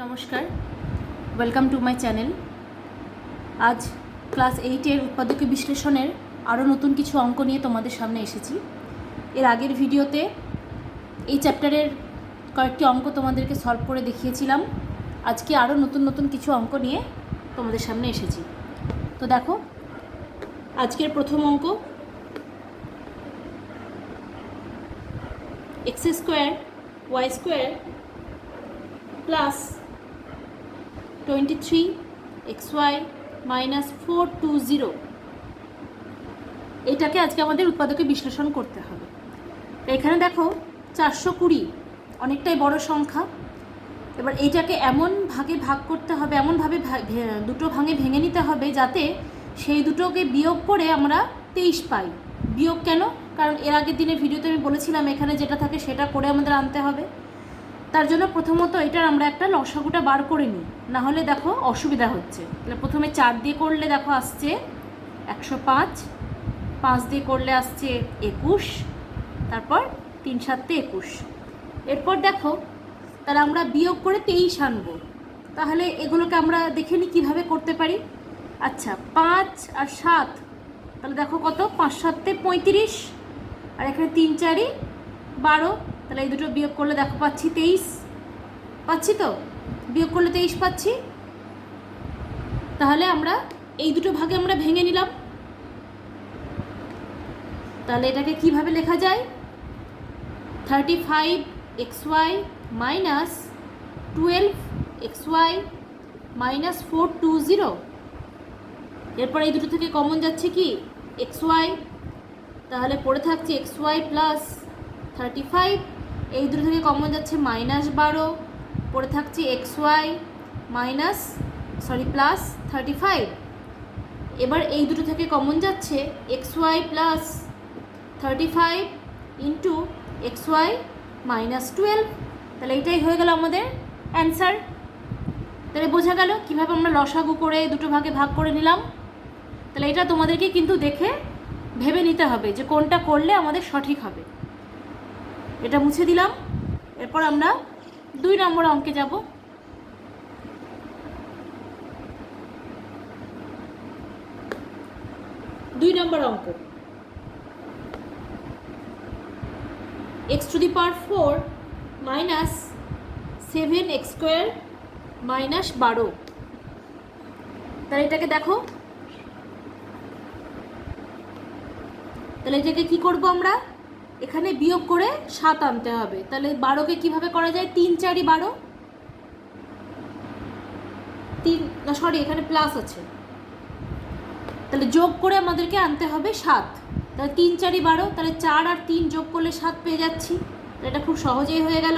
নমস্কার, welcome to my channel. আজ class 8-এর উৎপাদকীয় বিশ্লেষণের আরও নতুন কিছু অঙ্ক নিয়ে তোমাদের সামনে এসেছি। এর আগের ভিডিওতে এই চ্যাপ্টারের কয়েকটি অঙ্ক তোমাদেরকে সলভ করে দেখিয়েছিলাম। আজকে আরও নতুন নতুন কিছু অঙ্ক নিয়ে তোমাদের সামনে এসেছি। তো দেখো, আজকের প্রথম অঙ্ক, x square y square plus 23xy minus 420, এটাকে আজকে আমাদের উৎপাদকে বিশ্লেষণ করতে হবে। এখানে দেখো 420 অনেকটাই বড় সংখ্যা। এবার এইটাকে এমন ভাগে ভাগ করতে হবে, এমনভাবে দুটো ভাগে ভেঙে নিতে হবে যাতে সেই দুটোকে বিয়োগ করে আমরা 23 পাই। বিয়োগ কেন? কারণ এর আগের দিনের ভিডিওতে আমি বলেছিলাম এখানে যেটা থাকে সেটা করে আমাদের আনতে হবে। তার জন্য প্রথমত এটার আমরা একটা লসাগুটা বার করে নিই, না হলে দেখো অসুবিধা হচ্ছে। তাহলে প্রথমে 4 দিয়ে করলে দেখো আসছে 105, 5 দিয়ে করলে আসছে 21, তারপর 3 7 21। এরপর দেখো তাহলে আমরা বিয়োগ করে 23 আনবো। তাহলে এগুলোকে আমরা দেখে নিই কীভাবে করতে পারি। আচ্ছা, 5 আর 7, তাহলে দেখো কত, 5 7 35, আর এখানে 3 4 12। তাহলে এই দুটো বিয়োগ করলে দেখো পাচ্ছি 23, পাচ্ছি তো, বিয়োগ করলে 23 পাচ্ছি। তাহলে আমরা এই দুটো ভাগে আমরা ভেঙে নিলাম। তাহলে এটাকে কিভাবে লেখা যায়? 35xy minus 12xy minus 420। এরপর এই দুটো থেকে কমন যাচ্ছে কি xy, তাহলে পড়ে থাকছে xy প্লাস 35। এই দুটো থেকে কমন যাচ্ছে -12, পড়ে থাকছে xy মাইনাস প্লাস 35। এবার এই দুটো থেকে কমন যাচ্ছে xy plus 35 into xy minus 12। তাহলে এইটাই হয়ে গেল আমাদের অ্যান্সার। তাহলে বোঝা গেল কীভাবে আমরা লসাগু করে দুটো ভাগে ভাগ করে নিলাম। তাহলে এটা তোমাদেরকে কিন্তু দেখে ভেবে নিতে হবে যে কোনটা করলে আমাদের সঠিক হবে। এটা মুছে দিলাম। এরপর আমরা 2 নম্বর অঙ্কে যাব। দুই নম্বর অঙ্ক, x⁴ minus 7x square minus 12। তাহলে এটাকে দেখো, তাহলে এটাকে কি করব আমরা, এখানে বিয়োগ করে 7 আনতে হবে। তাহলে 12কে কিভাবে করা যায়? 3 4 12, এখানে প্লাস আছে, তাহলে যোগ করে আমাদেরকে আনতে হবে 7। তাহলে 3 4 12, তাহলে 4 আর 3 যোগ করলে 7 পেয়ে যাচ্ছি। এটা খুব সহজেই হয়ে গেল।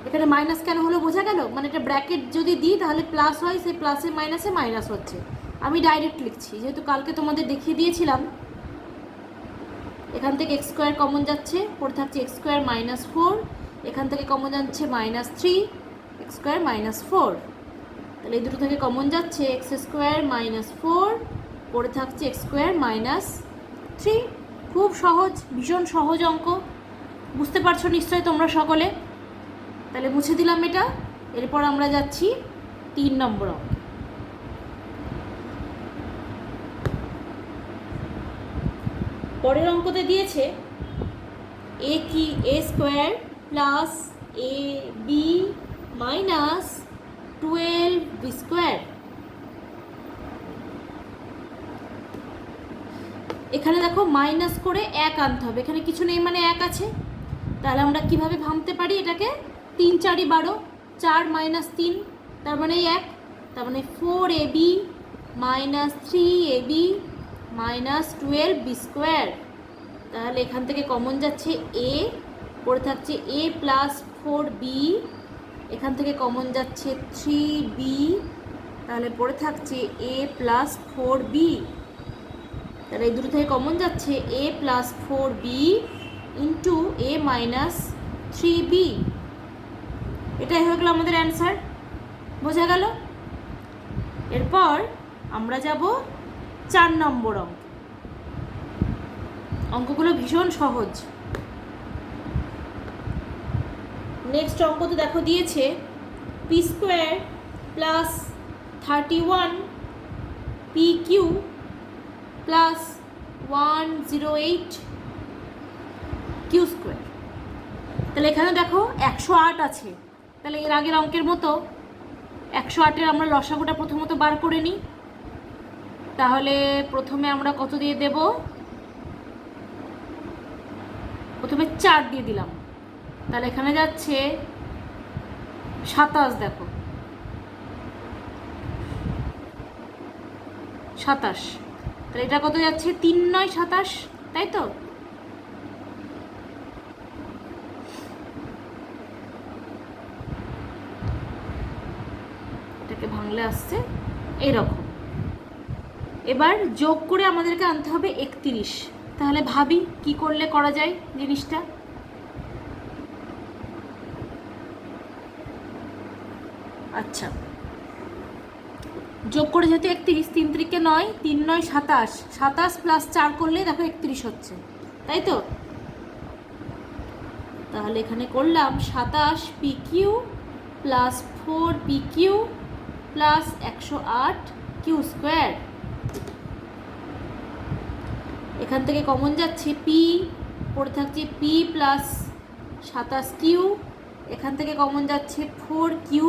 এখানে মাইনাস কেন হলো বোঝা গেল? মানে এটা ব্র্যাকেট যদি দিই তাহলে প্লাস হয়, সেই প্লাসে মাইনাসে মাইনাস হচ্ছে। আমি ডাইরেক্ট লিখছি যেহেতু কালকে তোমাদের দেখিয়ে দিয়েছিলাম। এখান থেকে x স্কোয়ার কমন যাচ্ছে, পড়ে থাকছে x স্কোয়ার মাইনাস 4, এখান থেকে কমন যাচ্ছে -3, x স্কোয়ার মাইনাস 4। তাহলে এই দুটো থেকে কমন যাচ্ছে x স্কোয়ার মাইনাস 4, পড়ে থাকছে x স্কোয়ার মাইনাস 3। খুব সহজ, ভীষণ সহজ অঙ্ক, বুঝতে পারছো নিশ্চয়ই তোমরা সকলে। তাহলে মুছে দিলাম এটা। এরপর আমরা যাচ্ছি 3 নম্বর অঙ্ক। পরের অঙ্কতে দিয়েছে a square plus ab minus 12b square. এখানে দেখো মাইনাস করে 1 আনতে হবে, এখানে কিছু নেই মানে 1 আছে। তাহলে আমরা কিভাবে ভাঙতে পারি এটাকে? 3 4 12, 4 মাইনাস 3 তার মানে 1, তার মানে 4ab minus 3ab minus 12b square. তাহলে এখান থেকে কমন যাচ্ছে a, পড়ে থাকছে a প্লাস 4b, এখান থেকে কমন যাচ্ছে 3b, তাহলে পড়ে থাকছে a প্লাস 4b। তাহলে এই দুটো থেকে কমন যাচ্ছে a plus 4b into a minus 3b। এটাই হয়ে গেল আমাদের অ্যান্সার। বোঝা গেল? এরপর আমরা যাব 4 নম্বর অঙ্ক। অঙ্কগুলো ভীষণ সহজ। নেক্সট অঙ্ক তো দেখো দিয়েছে P square plus 31 P Q plus 108 Q square. তাহলে এখানে দেখো 108 আছে, তাহলে এর আগের অঙ্কের মতো 108-এর আমরা লসাগুটা প্রথমত বার করে নিই। তাহলে প্রথমে আমরা কত দিয়ে দেব? প্রথমে 4 দিয়ে দিলাম, তাহলে এখানে যাচ্ছে 27। দেখো 27, তাহলে এটা কত যাচ্ছে? 3 9 27, তাই তো? এটাকে ভাঙলে আসছে এইরকম। এবার যোগ করে আমাদেরকে আনতে হবে 31। তাহলে ভাবি কি করলে করা যায় জিনিসটা। আচ্ছা, যোগ করে যেহেতু 31, 3 3 9, 3 9 27, 27 প্লাস 4 করলে দেখো 31 হচ্ছে, তাই তো? তাহলে এখানে করলাম 27 P Q plus 4 P Q plus 108 Q square. এখান থেকে কমন যাচ্ছে পি, পড়ে থাকছে পি প্লাস 27 কিউ। এখান থেকে কমন যাচ্ছে 4 কিউ,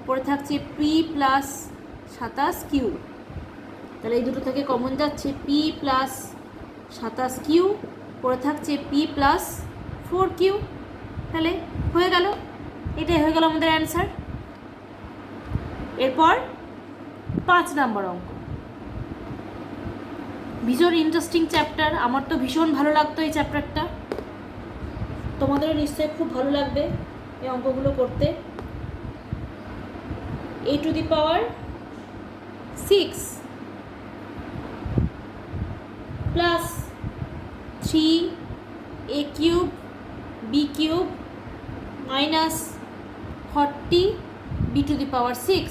পড়ে থাকছে পি প্লাস 27 কিউ। তাহলে এই দুটো থেকে কমন যাচ্ছে পি প্লাস 27 কিউ, পড়ে থাকছে পি প্লাস 4 কিউ। তাহলে হয়ে গেল, এটাই হয়ে গেল আমাদের অ্যান্সার। এরপর 5 নম্বর অঙ্ক। ভীষণ ইন্টারেস্টিং চ্যাপ্টার, আমার তো ভীষণ ভালো লাগতো এই চ্যাপ্টারটা, তোমাদেরও নিশ্চয়ই খুব ভালো লাগবে এই অঙ্কগুলো করতে। a to the power 6 plus 3a cube b cube minus 40 b to the power 6।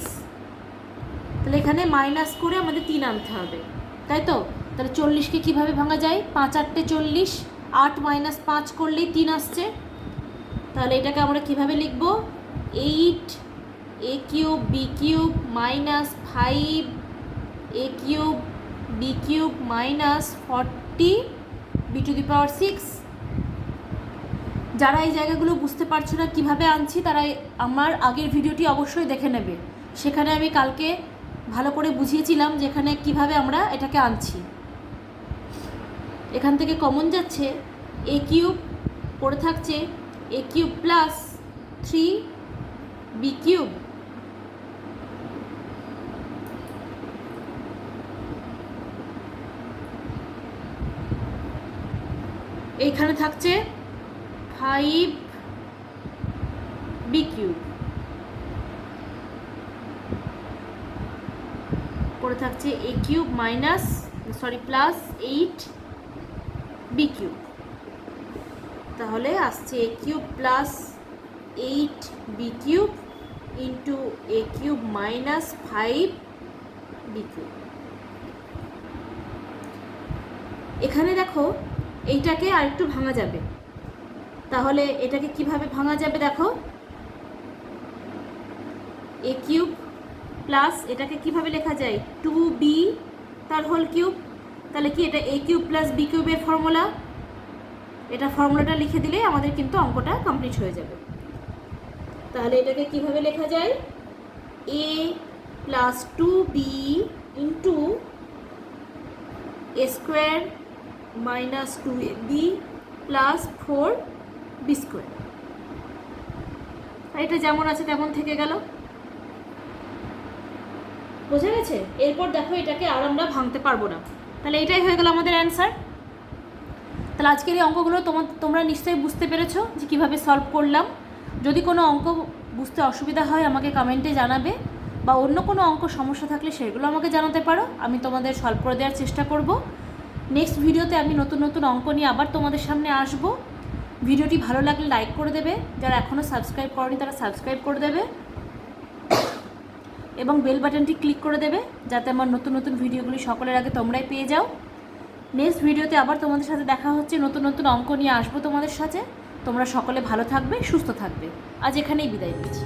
তাহলে এখানে মাইনাস করে আমাদের 3 আনতে হবে, তাই তো? তাহলে 40কে কীভাবে ভাঙা যায়? 5 8 40, 8 মাইনাস 5 করলেই 3 আসছে। তাহলে এটাকে আমরা কিভাবে লিখব? 8 a cube b cube minus 5 a cube b cube minus 40 b to the power 6। যারা এই জায়গাগুলো বুঝতে পারছো না কীভাবে আনছি, তারা আমার আগের ভিডিওটি অবশ্যই দেখে নেবে। সেখানে আমি কালকে ভালো করে বুঝিয়েছিলাম যেখানে কিভাবে আমরা এটাকে আনছি। এখান থেকে কমন যাচ্ছে এ কিউব, পড়ে থাকছে a cube plus 3 b cube. এইখানে থাকছে 5 বি কিউব, পড়ে থাকছে a cube minus plus 8 b cube. তাহলে আসছে a cube plus 8 b cube into a cube minus 5 b cube. এখানে দেখো এইটাকে আরেকটু ভাঙা যাবে, তাহলে এটাকে কিভাবে ভাঙা যাবে? দেখো এ কিউব প্লাস এটাকে কিভাবে লেখা যায়? 2b তার হোল কিউব। তাহলে কি এটা এ কিউব প্লাস বি কিউবের ফর্মুলা, এটা ফর্মুলাটা লিখে দিলে আমাদের কিন্তু অঙ্কটা কমপ্লিট হয়ে যাবে। তাহলে এটাকে কিভাবে লেখা যায়? a plus 2b into A square minus 2ab plus 4b square. এটা যেমন আছে তেমন থেকে গেল, বোঝা গেছে? এরপর দেখো এটাকে আর আমরা ভাঙতে পারবো না, তাহলে এটাই হয়ে গেল আমাদের অ্যান্সার। তাহলে আজকের এই অঙ্কগুলো তোমরা নিশ্চয়ই বুঝতে পেরেছো যে কীভাবে সলভ করলাম। যদি কোনো অঙ্ক বুঝতে অসুবিধা হয় আমাকে কমেন্টে জানাবে, বা অন্য কোনো অঙ্ক সমস্যা থাকলে সেগুলো আমাকে জানাতে পারো, আমি তোমাদের সলভ করে দেওয়ার চেষ্টা করব। নেক্সট ভিডিওতে আমি নতুন নতুন অঙ্ক নিয়ে আবার তোমাদের সামনে আসব। ভিডিওটি ভালো লাগলে লাইক করে দেবে, যারা এখনও সাবস্ক্রাইব করেনি তারা সাবস্ক্রাইব করে দেবে, এবং বেল বাটনটি ক্লিক করে দেবে, যাতে আমার নতুন নতুন ভিডিওগুলি সকলের আগে তোমরাই পেয়ে যাও। নেক্সট ভিডিওতে আবার তোমাদের সাথে দেখা হচ্ছে, নতুন নতুন অঙ্ক নিয়ে আসবো তোমাদের সাথে। তোমরা সকলে ভালো থাকবে, সুস্থ থাকবে। আজ এখানেই বিদায় নিচ্ছি।